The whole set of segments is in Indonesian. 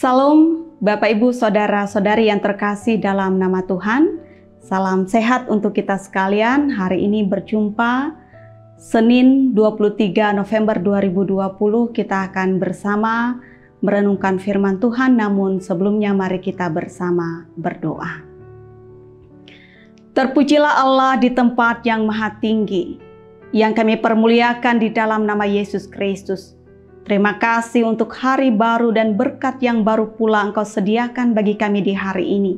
Salam Bapak Ibu Saudara-saudari yang terkasih dalam nama Tuhan. Salam sehat untuk kita sekalian. Hari ini berjumpa Senin 23 November 2020. Kita akan bersama merenungkan firman Tuhan. Namun sebelumnya mari kita bersama berdoa. Terpujilah Allah di tempat yang maha tinggi, yang kami permuliakan di dalam nama Yesus Kristus. Terima kasih untuk hari baru dan berkat yang baru pula Engkau sediakan bagi kami di hari ini.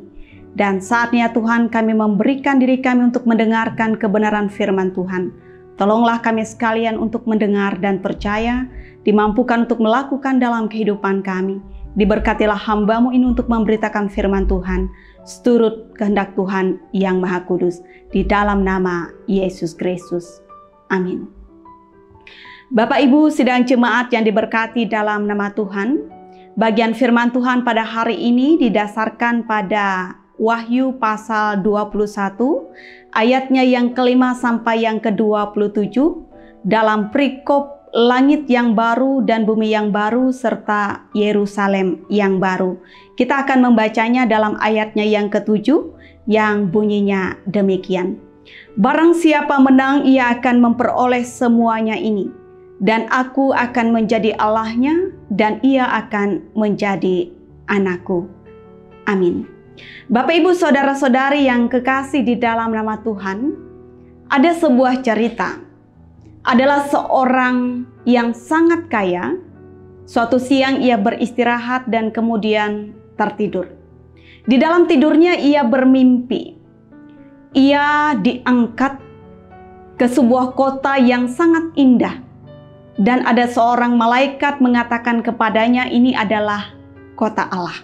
Dan saatnya Tuhan kami memberikan diri kami untuk mendengarkan kebenaran firman Tuhan. Tolonglah kami sekalian untuk mendengar dan percaya, dimampukan untuk melakukan dalam kehidupan kami. Diberkatilah hamba-Mu ini untuk memberitakan firman Tuhan, seturut kehendak Tuhan yang Maha Kudus. Di dalam nama Yesus Kristus. Amin. Bapak Ibu sidang jemaat yang diberkati dalam nama Tuhan, bagian firman Tuhan pada hari ini didasarkan pada Wahyu pasal 21, ayatnya yang kelima sampai yang ke-27, dalam perikop langit yang baru dan bumi yang baru serta Yerusalem yang baru. Kita akan membacanya dalam ayatnya yang ke-7 yang bunyinya demikian. Barang siapa menang, ia akan memperoleh semuanya ini. Dan aku akan menjadi Allahnya, dan ia akan menjadi anakku. Amin. Bapak Ibu Saudara-saudari yang kekasih di dalam nama Tuhan, ada sebuah cerita. Adalah seorang yang sangat kaya. Suatu siang ia beristirahat dan kemudian tertidur. Di dalam tidurnya ia bermimpi. Ia diangkat ke sebuah kota yang sangat indah. Dan ada seorang malaikat mengatakan kepadanya, ini adalah kota Allah.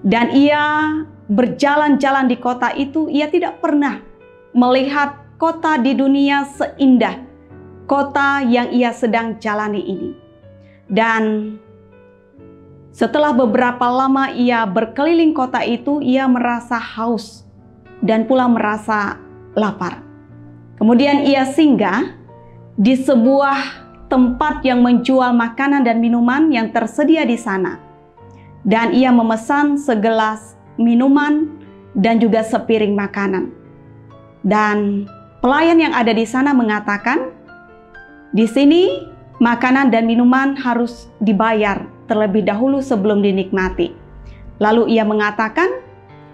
Dan ia berjalan-jalan di kota itu, ia tidak pernah melihat kota di dunia seindah kota yang ia sedang jalani ini. Dan setelah beberapa lama ia berkeliling kota itu, ia merasa haus dan pula merasa lapar. Kemudian ia singgah di sebuah tempat yang menjual makanan dan minuman yang tersedia di sana. Dan ia memesan segelas minuman dan juga sepiring makanan. Dan pelayan yang ada di sana mengatakan, di sini makanan dan minuman harus dibayar terlebih dahulu sebelum dinikmati. Lalu ia mengatakan,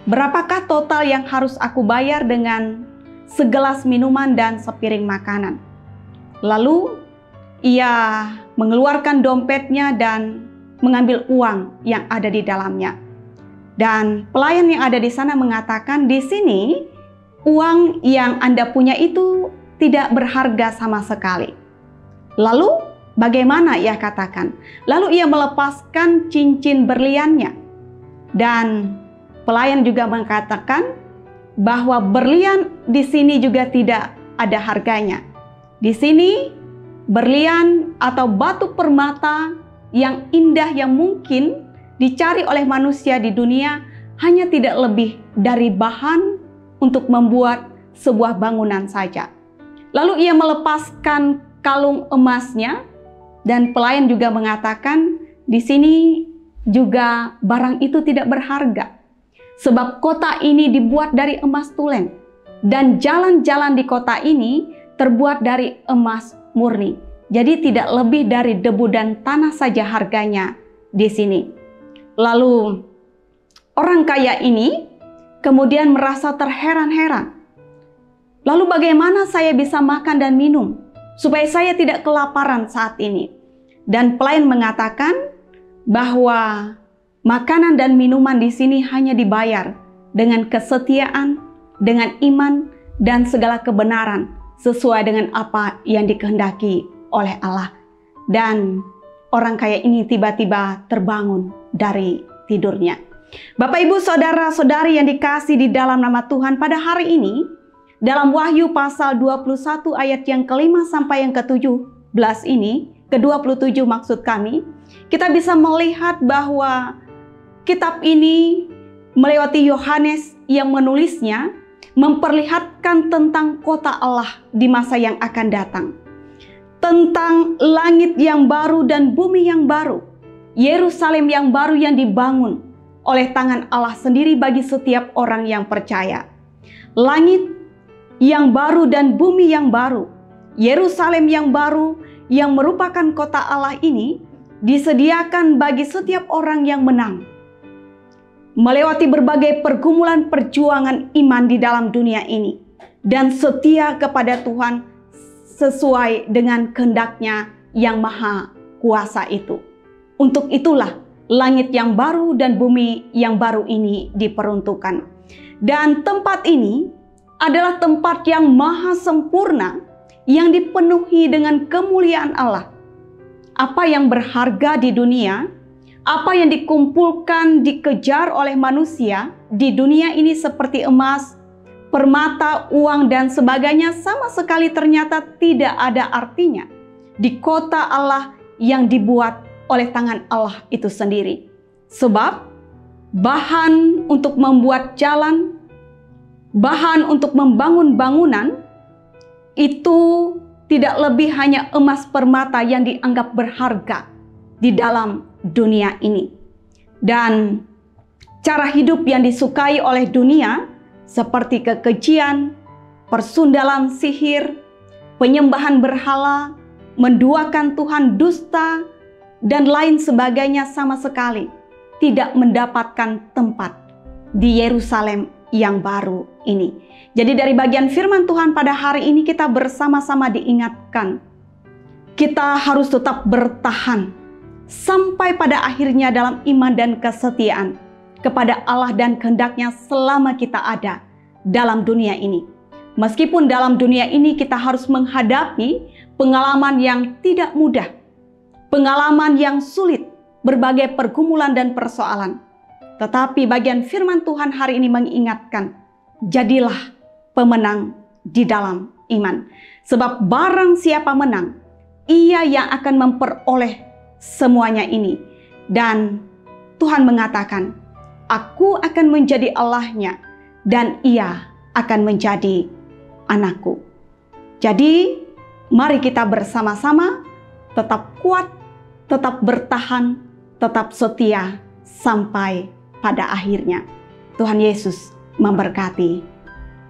berapakah total yang harus aku bayar dengan segelas minuman dan sepiring makanan? Lalu ia mengeluarkan dompetnya dan mengambil uang yang ada di dalamnya. Dan pelayan yang ada di sana mengatakan, di sini uang yang Anda punya itu tidak berharga sama sekali. Lalu bagaimana ia katakan? Lalu ia melepaskan cincin berliannya. Dan pelayan juga mengatakan bahwa berlian di sini juga tidak ada harganya. Di sini berlian atau batu permata yang indah yang mungkin dicari oleh manusia di dunia hanya tidak lebih dari bahan untuk membuat sebuah bangunan saja. Lalu ia melepaskan kalung emasnya dan pelayan juga mengatakan, di sini juga barang itu tidak berharga. Sebab kota ini dibuat dari emas tulen dan jalan-jalan di kota ini terbuat dari emas murni. Jadi tidak lebih dari debu dan tanah saja harganya di sini. Lalu orang kaya ini kemudian merasa terheran-heran. Lalu bagaimana saya bisa makan dan minum supaya saya tidak kelaparan saat ini? Dan pelayan mengatakan bahwa makanan dan minuman di sini hanya dibayar dengan kesetiaan, dengan iman dan segala kebenaran sesuai dengan apa yang dikehendaki oleh Allah. Dan orang kaya ini tiba-tiba terbangun dari tidurnya. Bapak Ibu Saudara-saudari yang dikasih di dalam nama Tuhan, pada hari ini dalam Wahyu pasal 21 ayat yang kelima sampai yang ke-17 ini, ke-27 maksud kami, kita bisa melihat bahwa kitab ini melewati Yohanes yang menulisnya memperlihatkan tentang kota Allah di masa yang akan datang. Tentang langit yang baru dan bumi yang baru. Yerusalem yang baru yang dibangun oleh tangan Allah sendiri bagi setiap orang yang percaya. Langit yang baru dan bumi yang baru, Yerusalem yang baru yang merupakan kota Allah ini disediakan bagi setiap orang yang menang. Melewati berbagai pergumulan perjuangan iman di dalam dunia ini dan setia kepada Tuhan sesuai dengan kehendak-Nya yang maha kuasa itu. Untuk itulah langit yang baru dan bumi yang baru ini diperuntukkan. Dan tempat ini adalah tempat yang maha sempurna yang dipenuhi dengan kemuliaan Allah. Apa yang berharga di dunia, apa yang dikumpulkan, dikejar oleh manusia di dunia ini seperti emas, permata, uang, dan sebagainya sama sekali ternyata tidak ada artinya di kota Allah yang dibuat oleh tangan Allah itu sendiri. Sebab bahan untuk membuat jalan, bahan untuk membangun bangunan itu tidak lebih hanya emas permata yang dianggap berharga di dalam dunia ini. Dan cara hidup yang disukai oleh dunia seperti kekejian, persundalan sihir, penyembahan berhala, menduakan Tuhan, dusta, dan lain sebagainya sama sekali tidak mendapatkan tempat di Yerusalem yang baru ini. Jadi dari bagian firman Tuhan pada hari ini kita bersama-sama diingatkan, kita harus tetap bertahan sampai pada akhirnya dalam iman dan kesetiaan kepada Allah dan kehendak-Nya selama kita ada dalam dunia ini. Meskipun dalam dunia ini kita harus menghadapi pengalaman yang tidak mudah, pengalaman yang sulit, berbagai pergumulan dan persoalan. Tetapi bagian firman Tuhan hari ini mengingatkan, jadilah pemenang di dalam iman. Sebab barang siapa menang, ia yang akan memperoleh semuanya ini. Dan Tuhan mengatakan, aku akan menjadi Allahnya dan ia akan menjadi anakku. Jadi mari kita bersama-sama tetap kuat, tetap bertahan, tetap setia sampai pada akhirnya. Tuhan Yesus memberkati.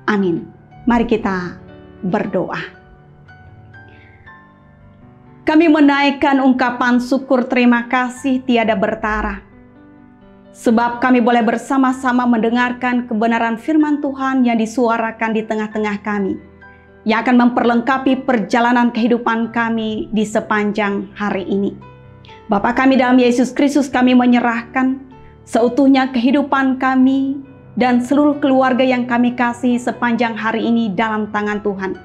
Amin. Mari kita berdoa. Kami menaikkan ungkapan syukur terima kasih tiada bertara. Sebab kami boleh bersama-sama mendengarkan kebenaran firman Tuhan yang disuarakan di tengah-tengah kami, yang akan memperlengkapi perjalanan kehidupan kami di sepanjang hari ini. Bapa kami dalam Yesus Kristus, kami menyerahkan seutuhnya kehidupan kami dan seluruh keluarga yang kami kasih sepanjang hari ini dalam tangan Tuhan.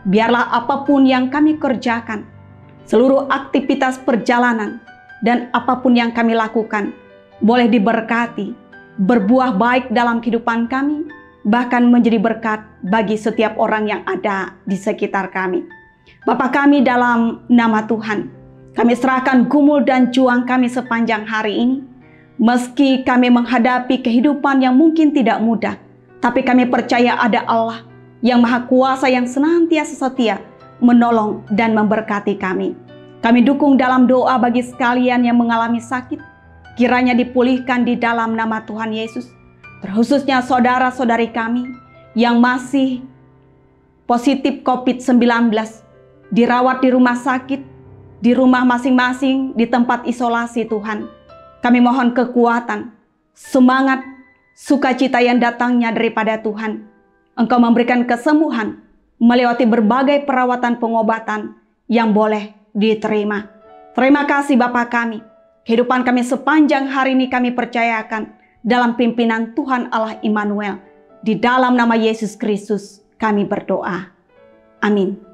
Biarlah apapun yang kami kerjakan, seluruh aktivitas perjalanan dan apapun yang kami lakukan, boleh diberkati, berbuah baik dalam kehidupan kami, bahkan menjadi berkat bagi setiap orang yang ada di sekitar kami. Bapa kami dalam nama Tuhan, kami serahkan gumul dan juang kami sepanjang hari ini. Meski kami menghadapi kehidupan yang mungkin tidak mudah, tapi kami percaya ada Allah yang Maha Kuasa yang senantiasa setia menolong dan memberkati kami. Kami dukung dalam doa bagi sekalian yang mengalami sakit, kiranya dipulihkan di dalam nama Tuhan Yesus. Terkhususnya saudara-saudari kami yang masih positif COVID-19, dirawat di rumah sakit, di rumah masing-masing, di tempat isolasi Tuhan. Kami mohon kekuatan, semangat, sukacita yang datangnya daripada Tuhan. Engkau memberikan kesembuhan melewati berbagai perawatan pengobatan yang boleh diterima. Terima kasih Bapa kami. Kehidupan kami sepanjang hari ini kami percayakan dalam pimpinan Tuhan Allah Immanuel. Di dalam nama Yesus Kristus kami berdoa. Amin.